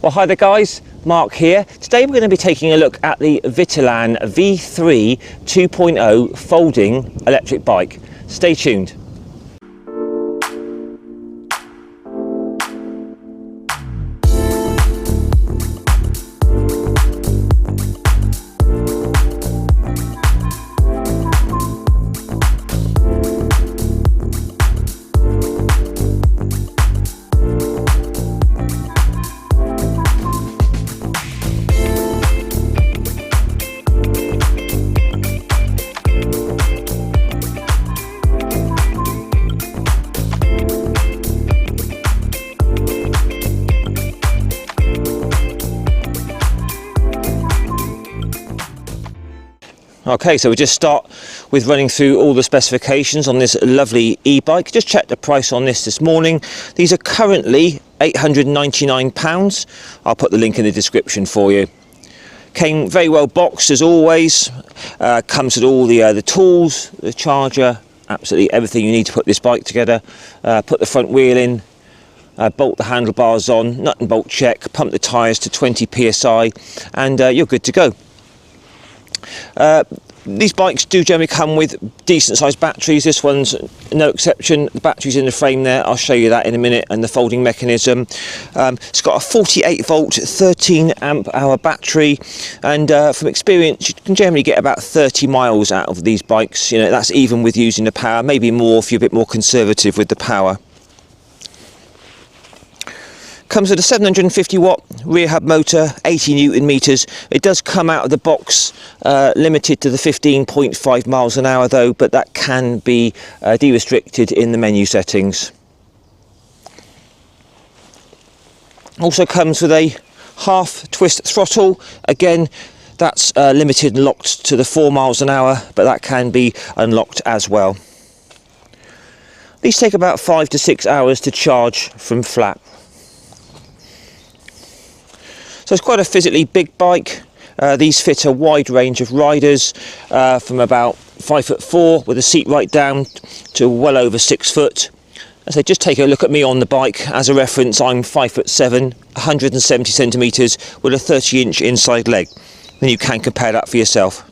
Well, hi there guys, Mark here. Today we're going to be taking a look at the Vitilan V3 2.0 folding electric bike. Stay tuned. Okay, so we'll just start with running through all the specifications on this lovely e-bike. Just checked the price on this morning. These are currently £899. I'll put the link in the description for you. Came very well boxed as always. Comes with all the tools, the charger, absolutely everything you need to put this bike together. Put the front wheel in, bolt the handlebars on, nut and bolt check, pump the tyres to 20 psi, and you're good to go. These bikes do generally come with decent sized batteries. This one's no exception. The battery's in the frame there, I'll show you that in a minute, and the folding mechanism. It's got a 48 volt 13 amp hour battery, and from experience you can generally get about 30 miles out of these bikes. You know, that's even with using the power, maybe more if you're a bit more conservative with the power. Comes with a 750 watt rear hub motor, 80 newton meters. It does come out of the box limited to the 15.5 miles an hour though, but that can be de-restricted in the menu settings. Also comes with a half twist throttle. Again, that's limited and locked to the 4 miles an hour, but that can be unlocked as well. These take about 5 to 6 hours to charge from flat. So it's quite a physically big bike. These fit a wide range of riders, from about 5'4" with a seat right down to well over 6 foot. So just take a look at me on the bike. As a reference, I'm 5'7", 170 centimeters with a 30-inch inside leg. Then you can compare that for yourself.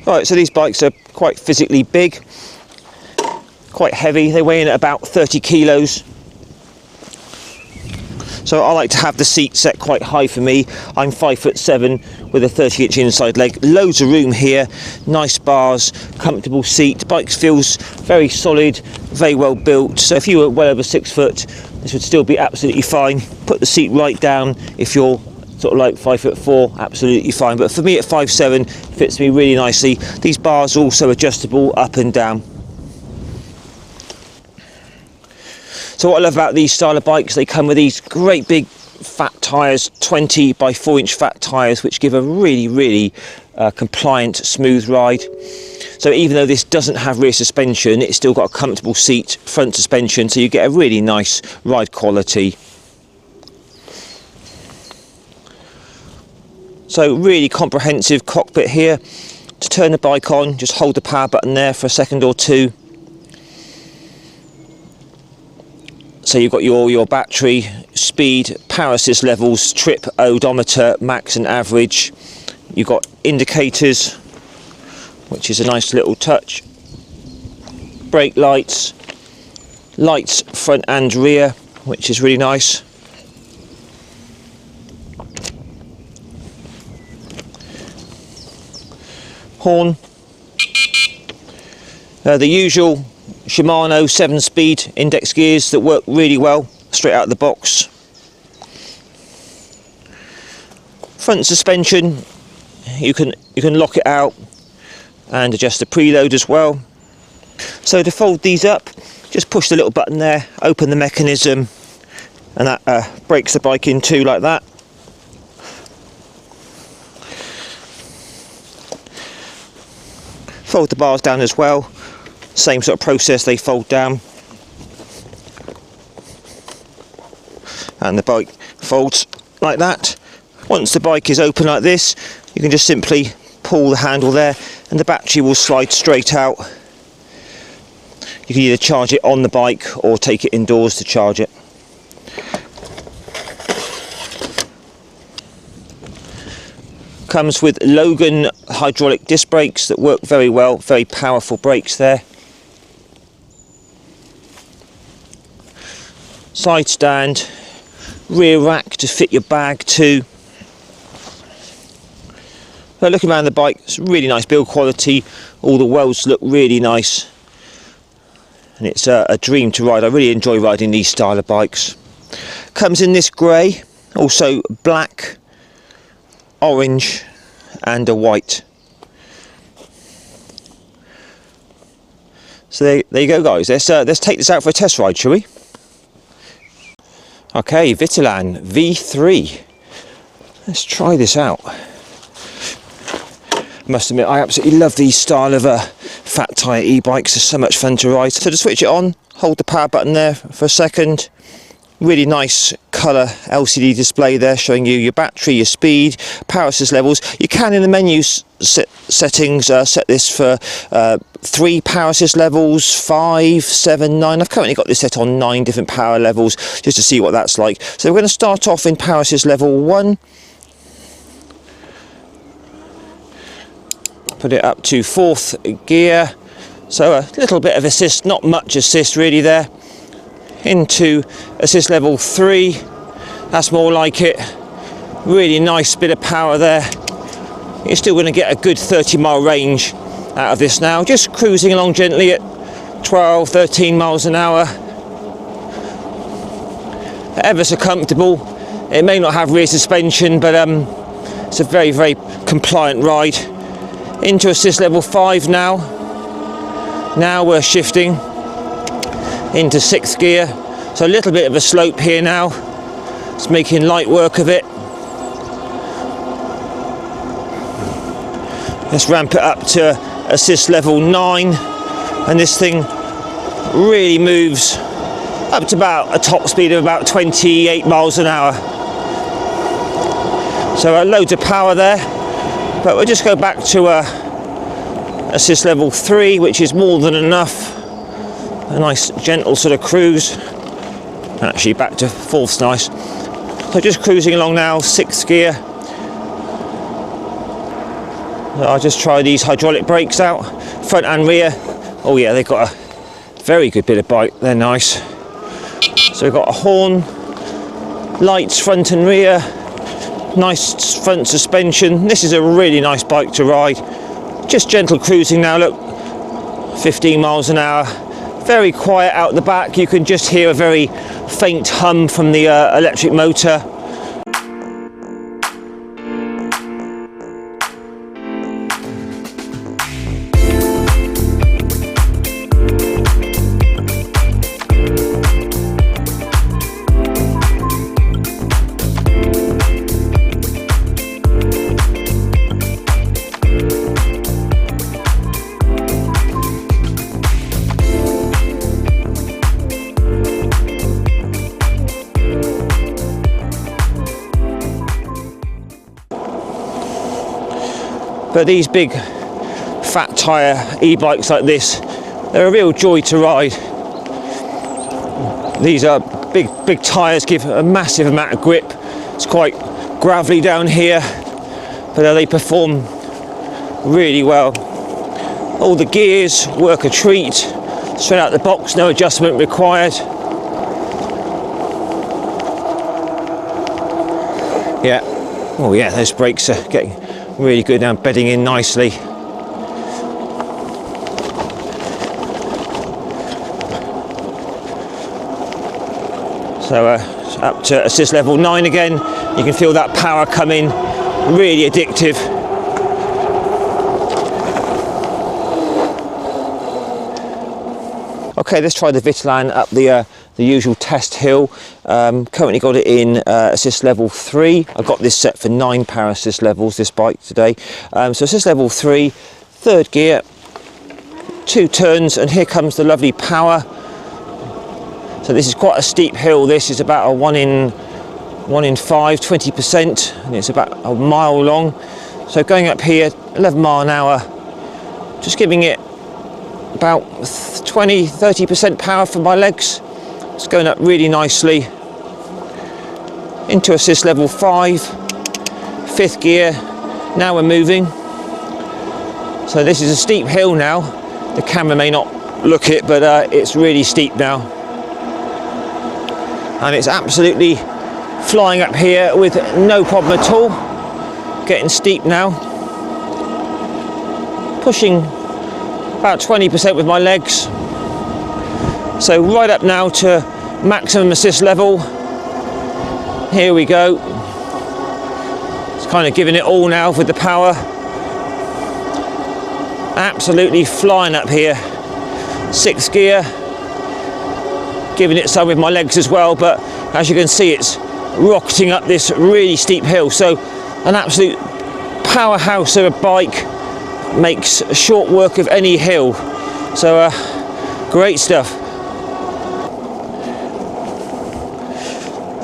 Right, so these bikes are quite physically big, quite heavy. They weigh in at about 30 kilos. So I like to have the seat set quite high for me. I'm 5'7" with a 30-inch inside leg. Loads of room here, nice bars, comfortable seat. The bike feels very solid, very well built. So if you were well over 6 foot, this would still be absolutely fine. Put the seat right down if you're sort of like 5'4", absolutely fine. But for me at 5'7", fits me really nicely. These bars are also adjustable up and down. So what I love about these style of bikes, they come with these great big fat tyres, 20 by 4-inch fat tyres, which give a really compliant, smooth ride. So even though this doesn't have rear suspension, it's still got a comfortable seat, front suspension, so you get a really nice ride quality. So really comprehensive cockpit here. To turn the bike on, just hold the power button there for a second or two. So you've got your battery, speed, power assist levels, trip, odometer, max and average. You've got indicators, which is a nice little touch. Brake lights, lights front and rear, which is really nice. Horn. The usual Shimano 7-speed index gears that work really well straight out of the box. Front suspension, you can lock it out and adjust the preload as well. So to fold these up, just push the little button there, open the mechanism, and that breaks the bike in two like that. Fold the bars down as well. Same sort of process, they fold down and the bike folds like that. Once the bike is open like this, you can just simply pull the handle there and the battery will slide straight out. You can either charge it on the bike or take it indoors to charge it. Comes with Logan hydraulic disc brakes that work very well, very powerful brakes there. Side stand, rear rack to fit your bag too. So looking around the bike, it's really nice build quality, all the welds look really nice, and it's a dream to ride. I really enjoy riding these style of bikes. Comes in this grey, also black, orange and a white. So there you go guys, let's take this out for a test ride, shall we? Okay, Vitilan V3, let's try this out. Must admit, I absolutely love these style of fat tyre e-bikes. They're so much fun to ride. So to switch it on, hold the power button there for a second. Really nice colour LCD display there showing you your battery, your speed, power assist levels. You can in the menu settings set this for 3 power assist levels, 5, 7, 9. I've currently got this set on 9 different power levels just to see what that's like. So we're going to start off in power assist level 1. Put it up to 4th gear, so a little bit of assist, not much assist really there. Into assist level 3, that's more like it. Really nice bit of power there. You're still going to get a good 30-mile range out of this now, just cruising along gently at 12, 13 miles an hour. Ever so comfortable. It may not have rear suspension, but it's a very, very compliant ride. Into assist level 5 now. Now we're shifting into 6th gear. So a little bit of a slope here now. It's making light work of it. Let's ramp it up to assist level 9. And this thing really moves up to about a top speed of about 28 miles an hour. So loads of power there. But we'll just go back to assist level 3, which is more than enough. A nice gentle sort of cruise. Actually back to 4th's nice. So just cruising along now, 6th gear. So I'll just try these hydraulic brakes out, front and rear. Oh yeah, they've got a very good bit of bite, they're nice. So we've got a horn, lights front and rear, nice front suspension. This is a really nice bike to ride. Just gentle cruising now, look, 15 miles an hour. Very quiet out the back. You can just hear a very faint hum from the electric motor. But these big fat tyre e-bikes like this, they're a real joy to ride. These are big tyres, give a massive amount of grip. It's quite gravelly down here, but they perform really well. All the gears work a treat. Straight out the box, no adjustment required. Yeah, oh yeah, those brakes are getting really good now, bedding in nicely. So up to assist level 9 again. You can feel that power coming, really addictive. Okay, let's try the Vitilan up the usual test hill. Currently got it in assist level 3. I've got this set for 9 power assist levels, this bike today. So assist level 3, 3rd gear, 2 turns, and here comes the lovely power. So this is quite a steep hill. This is about a 1 in 5, 20%, and it's about a mile long. So going up here, 11 mile an hour, just giving it about 20-30% power for my legs. It's going up really nicely. Into assist level 5, 5th gear, Now we're moving. So this is a steep hill now. The camera may not look it, but it's really steep now. And it's absolutely flying up here with no problem at all. Getting steep now. Pushing about 20% with my legs. So right up now to maximum assist level. Here we go. It's kind of giving it all now with the power. Absolutely flying up here. 6th gear. Giving it some with my legs as well, but as you can see, it's rocketing up this really steep hill. So an absolute powerhouse of a bike, makes short work of any hill. So great stuff.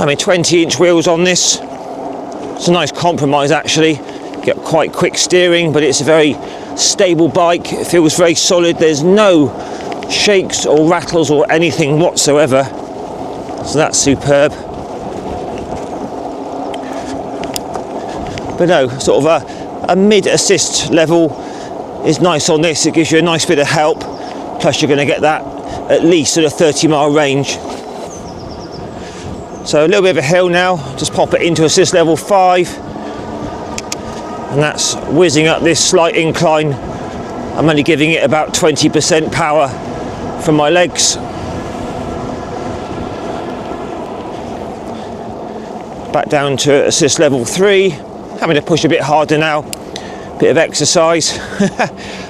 I mean, 20-inch wheels on this. It's a nice compromise actually. Get quite quick steering, but it's a very stable bike. It feels very solid. There's no shakes or rattles or anything whatsoever. So that's superb. But no, sort of a mid-assist level is nice on this. It gives you a nice bit of help. Plus you're going to get that at least at a 30-mile range. So a little bit of a hill now. Just pop it into assist level 5. And that's whizzing up this slight incline. I'm only giving it about 20% power from my legs. Back down to assist level 3. Having to push a bit harder now. Bit of exercise.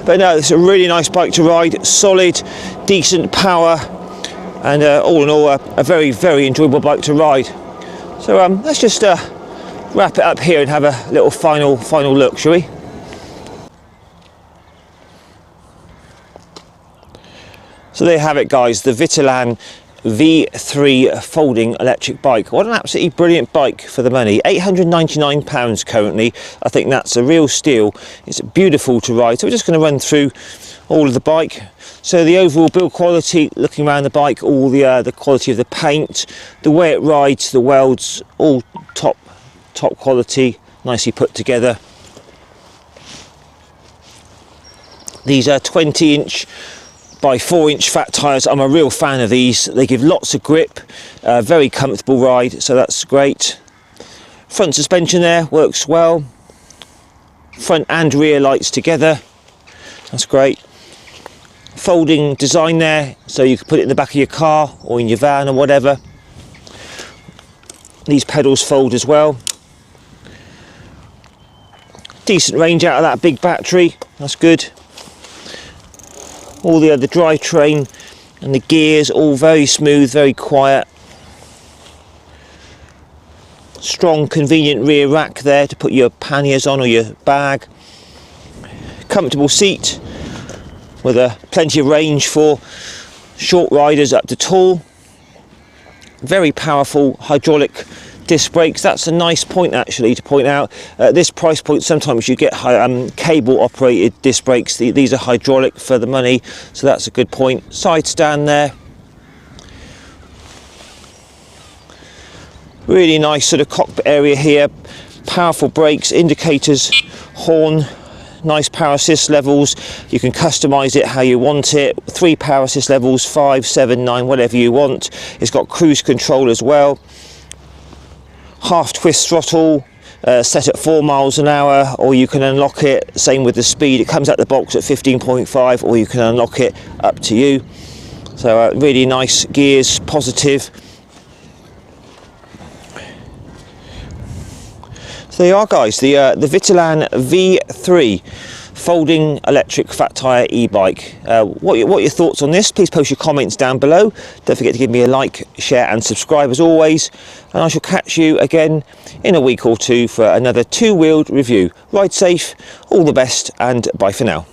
But no, it's a really nice bike to ride. Solid, decent power. And all in all, a very, very enjoyable bike to ride. So let's just wrap it up here and have a little final look, shall we? So there you have it, guys, the Vitilan V3 folding electric bike. What an absolutely brilliant bike for the money. £899 currently. I think that's a real steal. It's beautiful to ride. So we're just going to run through all of the bike. So the overall build quality, looking around the bike, all the quality of the paint, the way it rides, the welds, all top quality, nicely put together. These are 20-inch by 4-inch fat tyres. I'm a real fan of these. They give lots of grip, very comfortable ride, so that's great. Front suspension there works well. Front and rear lights together, that's great. Folding design there, so you can put it in the back of your car or in your van or whatever. These pedals fold as well. Decent range out of that big battery, that's good. All the other drivetrain and the gears all very smooth, very quiet. Strong convenient rear rack there to put your panniers on or your bag. Comfortable seat with plenty of range for short riders up to tall. Very powerful hydraulic disc brakes. That's a nice point actually to point out. At this price point sometimes you get cable operated disc brakes. These are hydraulic for the money, so that's a good point. Side stand there. Really nice sort of cockpit area here. Powerful brakes, indicators, horn. Nice power assist levels. You can customize it how you want it. 3 power assist levels, 5, 7, 9, whatever you want. It's got cruise control as well. Half twist throttle, set at 4 miles an hour, or you can unlock it. Same with the speed. It comes out the box at 15.5, or you can unlock it, up to you. So really nice gears, positive. So there you are, guys, the Vitilan V3 folding electric fat tyre e-bike. What are your thoughts on this? Please post your comments down below. Don't forget to give me a like, share and subscribe as always. And I shall catch you again in a week or two for another two-wheeled review. Ride safe, all the best, and bye for now.